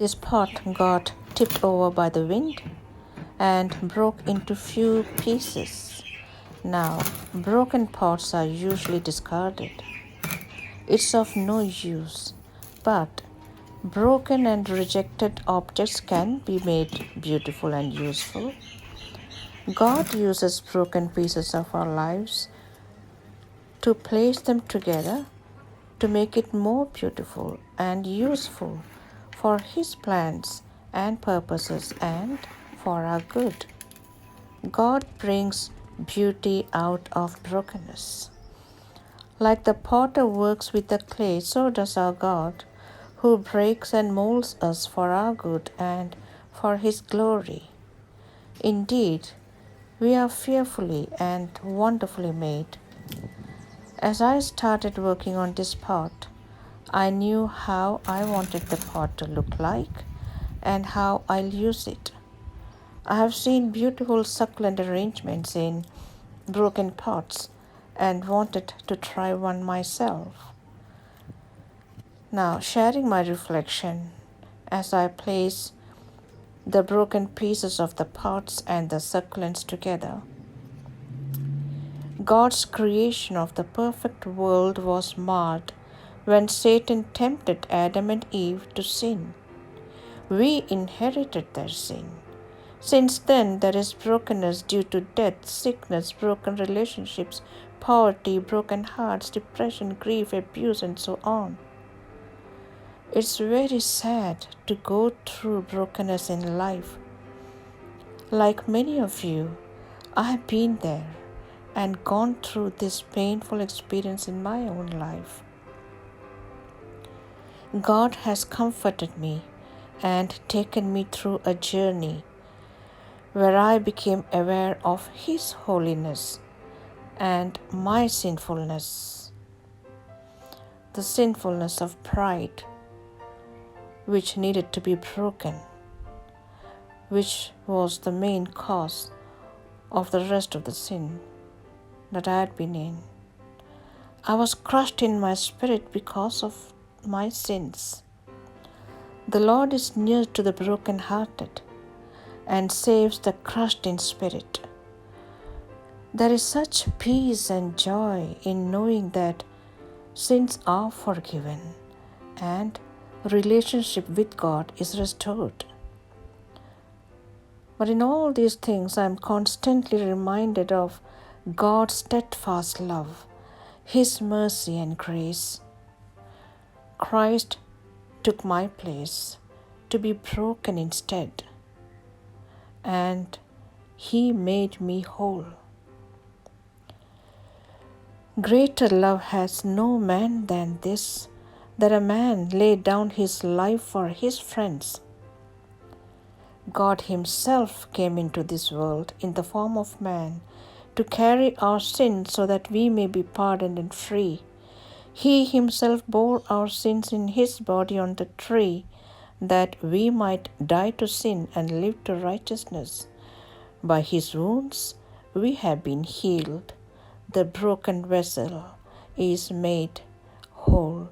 This pot got tipped over by the wind and broke into few pieces. Now, broken pots are usually discarded. It's of no use, but broken and rejected objects can be made beautiful and useful. God uses broken pieces of our lives to place them together to make it more beautiful and useful for His plans and purposes and for our good. God brings beauty out of brokenness. Like the potter works with the clay, so does our God, who breaks and molds us for our good and for His glory. Indeed, we are fearfully and wonderfully made. As I started working on this pot, I knew how I wanted the pot to look like and how I'll use it. I have seen beautiful succulent arrangements in broken pots and wanted to try one myself. Now, sharing my reflection as I place the broken pieces of the pots and the succulents together. God's creation of the perfect world was marred when Satan tempted Adam and Eve to sin. We inherited their sin. Since then, there is brokenness due to death, sickness, broken relationships, poverty, broken hearts, depression, grief, abuse, and so on. It's very sad to go through brokenness in life. Like many of you, I have been there and gone through this painful experience in my own life. God has comforted me and taken me through a journey where I became aware of His holiness and my sinfulness, the sinfulness of pride, which needed to be broken, which was the main cause of the rest of the sin that I had been in. I was crushed in my spirit because of my sins. The Lord is near to the brokenhearted and saves the crushed in spirit. There is such peace and joy in knowing that sins are forgiven and relationship with God is restored. But in all these things, I am constantly reminded of God's steadfast love, His mercy and grace. Christ took my place to be broken instead, and He made me whole. Greater love has no man than this, that a man laid down his life for his friends. God Himself came into this world in the form of man to carry our sins so that we may be pardoned and free. He Himself bore our sins in His body on the tree, that we might die to sin and live to righteousness. By His wounds we have been healed. The broken vessel is made whole.